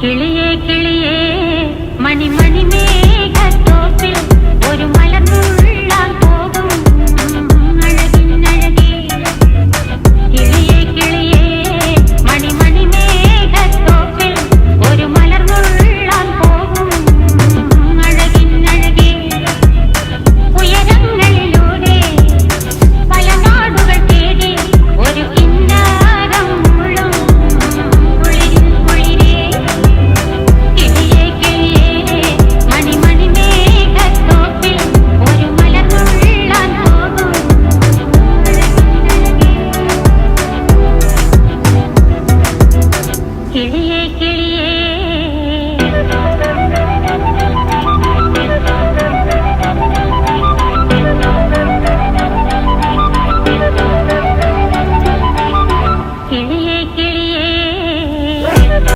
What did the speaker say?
കിളിയേ കിളിയേ മണിമണി മേഘത്തോപ്പിൽ ഒരു മലർന്നുള്ളാൻ പോകും അഴകിനഴകേ. കിളിയേ കിളിയേ മണിമണി മേഘത്തോപ്പിൽ ഒരു മലർന്നുള്ളാൻ പോകും അഴകിനഴകേ. ഉയരങ്ങളിലൂടെ പല നാടുകൾ തേടി ഒരു കിന്നാരം മുള്ളും കുളിരിൽ കുളിരേ. കിളിയേ കിളിയേ മണിമണി മേഘത്തോപ്പിൽ ഒരു മലർന്നുള്ളാൻ പോകും അഴകിനഴകേ. കിളിയേ കിളിയേ